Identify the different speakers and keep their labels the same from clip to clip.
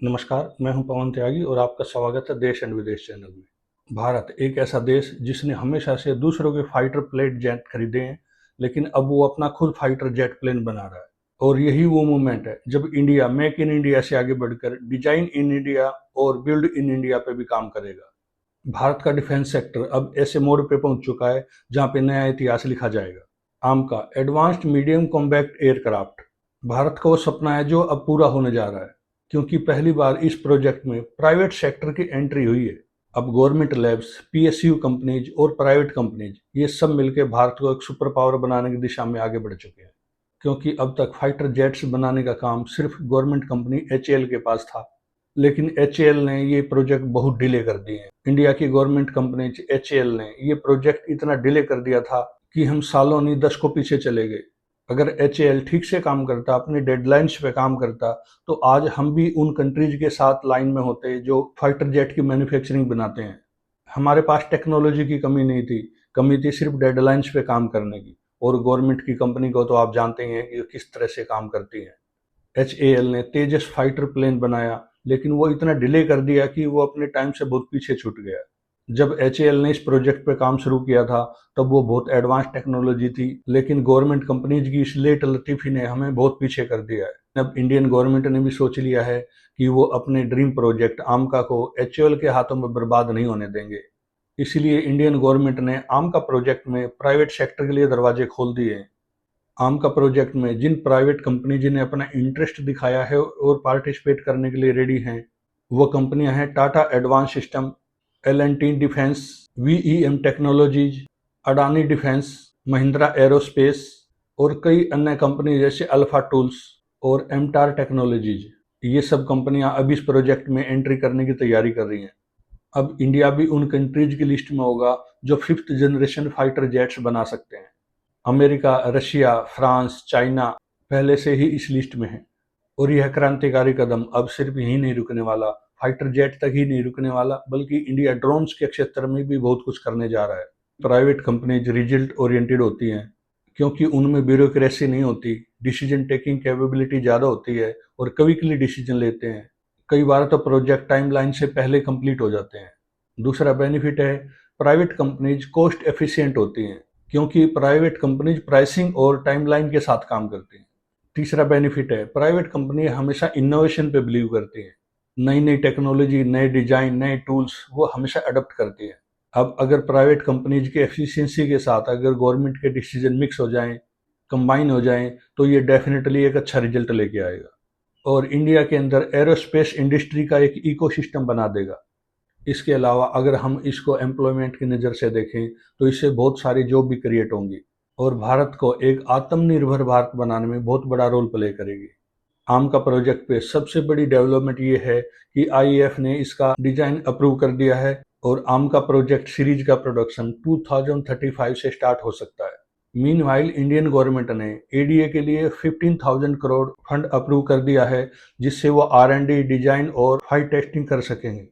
Speaker 1: नमस्कार, मैं हूं पवन त्यागी और आपका स्वागत है देश एंड विदेश चैनल में। भारत एक ऐसा देश जिसने हमेशा से दूसरों के फाइटर प्लेट जेट खरीदे हैं, लेकिन अब वो अपना खुद फाइटर जेट प्लेन बना रहा है। और यही वो मोमेंट है जब इंडिया मेक इन इंडिया से आगे बढ़कर डिजाइन इन इंडिया और बिल्ड इन इंडिया पे भी काम करेगा। भारत का डिफेंस सेक्टर अब ऐसे मोड़ पे पहुंच चुका है जहां पे नया इतिहास लिखा जाएगा। आम का advanced medium combat aircraft Bharat का वो सपना है जो अब पूरा होने जा रहा है, क्योंकि पहली बार इस प्रोजेक्ट में प्राइवेट सेक्टर की एंट्री हुई है। अब गवर्नमेंट लैब्स, पीएसयू कंपनीज और प्राइवेट कंपनीज ये सब मिलकर भारत को एक सुपर पावर बनाने की दिशा में आगे बढ़ चुके हैं। क्योंकि अब तक फाइटर जेट्स बनाने का काम सिर्फ गवर्नमेंट कंपनी एचएएल के पास था, लेकिन एचएएल ने ये प्रोजेक्ट बहुत डिले कर दिए हैं। इंडिया की गवर्नमेंट कंपनी एचएएल ने ये प्रोजेक्ट इतना डिले कर दिया था कि हम सालों नहीं दशकों पीछे चले गए। अगर एचएएल ठीक से काम करता, अपनी डेडलाइंस पे काम करता, तो आज हम भी उन कंट्रीज के साथ लाइन में होते जो फाइटर जेट की मैन्युफैक्चरिंग बनाते हैं। हमारे पास टेक्नोलॉजी की कमी थी सिर्फ डेडलाइंस पे काम करने की। और गवर्नमेंट की कंपनी को तो आप जानते ही हैं कि किस तरह से काम करती है। एचएएल ने तेजस फाइटर प्लेन बनाया, लेकिन वो इतना डिले कर दिया कि वो अपने टाइम से बहुत पीछे छूट गया। जब एचएएल ने इस प्रोजेक्ट पे काम शुरू किया था, तब वो बहुत एडवांस टेक्नोलॉजी थी, लेकिन गवर्नमेंट कंपनीज की इस लेट लतीफ़ी ने हमें बहुत पीछे कर दिया है। अब इंडियन गवर्नमेंट ने भी सोच लिया है कि वो अपने ड्रीम प्रोजेक्ट आमका को एचएएल के हाथों में बर्बाद नहीं होने देंगे। इसलिए इंडियन गवर्नमेंट ने आमका प्रोजेक्ट में प्राइवेट सेक्टर के लिए दरवाजे खोल दिए हैं। आमका प्रोजेक्ट में जिन प्राइवेट कंपनी ने अपना इंटरेस्ट दिखाया है और पार्टिसिपेट करने के लिए रेडी हैं, वो कंपनियां हैं Tata advance system, L&T defence, VEM technologies, Adani defence, Mahindra aerospace और कई अन्य कंपनी जैसे अल्फा टूल्स और एमटार टेक्नोलॉजीज। ये सब कंपनियां अब इस प्रोजेक्ट में एंट्री करने की तैयारी कर रही हैं। अब इंडिया भी उन कंट्रीज की लिस्ट में होगा जो फिफ्थ जनरेशन फाइटर जेट्स बना सकते हैं। अमेरिका, रशिया, फ्रांस, चाइना पहले से ही इस लिस्ट में है। और यह क्रांतिकारी कदम अब सिर्फ यहीं नहीं रुकने वाला, फाइटर जेट तक ही नहीं रुकने वाला, बल्कि इंडिया ड्रोन्स के क्षेत्र में भी बहुत कुछ करने जा रहा है। प्राइवेट कंपनीज रिजल्ट ओरिएंटेड होती हैं, क्योंकि उनमें ब्यूरोक्रेसी नहीं होती, डिसीजन टेकिंग कैपेबिलिटी ज़्यादा होती है और क्विकली डिसीजन लेते हैं। कई बार तो प्रोजेक्ट टाइमलाइन से पहले कंप्लीट हो जाते हैं। दूसरा बेनिफिट है, प्राइवेट कंपनीज कॉस्ट एफिशिएंट होती हैं, क्योंकि प्राइवेट कंपनीज प्राइसिंग और टाइमलाइन के साथ काम करती हैं। तीसरा बेनिफिट है, प्राइवेट कंपनी हमेशा इनोवेशन पे बिलीव करती है। नई नई टेक्नोलॉजी, नए डिजाइन, नए टूल्स वो हमेशा अडॉप्ट करती है। अब अगर प्राइवेट कंपनीज के एफिशिएंसी के साथ अगर गवर्नमेंट के डिसीजन मिक्स हो जाएं, कंबाइन हो जाएं, तो ये डेफिनेटली एक अच्छा रिजल्ट लेके आएगा और इंडिया के अंदर एरोस्पेस इंडस्ट्री का एक इकोसिस्टम बना देगा। इसके अलावा अगर हम इसको एम्प्लॉयमेंट की नज़र से देखें, तो इससे बहुत सारी जॉब भी क्रिएट होंगी और भारत को एक आत्मनिर्भर भारत बनाने में बहुत बड़ा रोल प्ले करेगी। आम का प्रोजेक्ट पे सबसे बड़ी डेवलपमेंट ये है कि आईएएफ ने इसका डिजाइन अप्रूव कर दिया है और आम का प्रोजेक्ट सीरीज का प्रोडक्शन 2035 से स्टार्ट हो सकता है। मीनवाइल इंडियन गवर्नमेंट ने एडीए के लिए 15,000 करोड़ फंड अप्रूव कर दिया है, जिससे वो आर&डी, डिजाइन और फ्लाइट टेस्टिंग कर सकेंगे।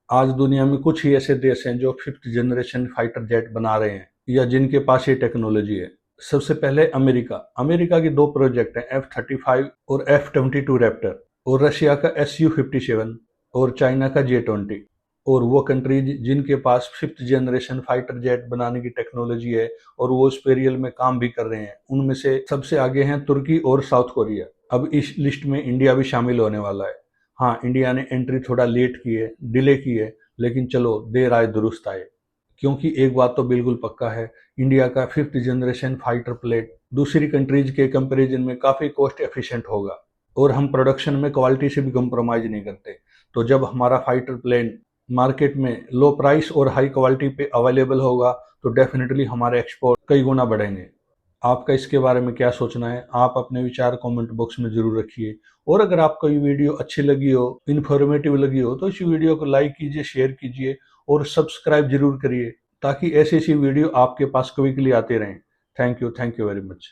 Speaker 1: आज दुनिया में कुछ ही ऐसे देश हैं जो फिफ्थ जनरेशन फाइटर जेट बना रहे हैं या जिनके पास ये टेक्नोलॉजी है। सबसे पहले अमेरिका। अमेरिका की दो प्रोजेक्ट हैं, F-35 और F-22 रैप्टर, और रशिया का SU-57 और चाइना का J-20। और वो कंट्रीज जिनके पास फिफ्थ जनरेशन फाइटर जेट बनाने की टेक्नोलॉजी है और वो स्पेरियल में काम भी कर रहे हैं, उनमें से सबसे आगे हैं तुर्की और साउथ कोरिया। अब इस लिस्ट में इंडिया भी शामिल होने वाला है। हाँ, इंडिया ने एंट्री थोड़ा लेट की है, डिले की है, लेकिन चलो देर आए दुरुस्त आए। क्योंकि एक बात तो बिल्कुल पक्का है, इंडिया का फिफ्थ जनरेशन फाइटर प्लेट दूसरी कंट्रीज के कंपैरिजन में काफ़ी कॉस्ट एफिशिएंट होगा और हम प्रोडक्शन में क्वालिटी से भी कंप्रोमाइज़ नहीं करते। तो जब हमारा फाइटर प्लेन मार्केट में लो प्राइस और हाई क्वालिटी पे अवेलेबल होगा, तो डेफिनेटली हमारे एक्सपोर्ट कई गुना बढ़ेंगे। आपका इसके बारे में क्या सोचना है? आप अपने विचार कमेंट बॉक्स में ज़रूर रखिए। और अगर आपको ये वीडियो अच्छी लगी हो, इन्फॉर्मेटिव लगी हो, तो इस वीडियो को लाइक कीजिए, शेयर कीजिए और सब्सक्राइब जरूर करिए, ताकि ऐसी ऐसी वीडियो आपके पास क्विकली आते रहें। Thank you very much.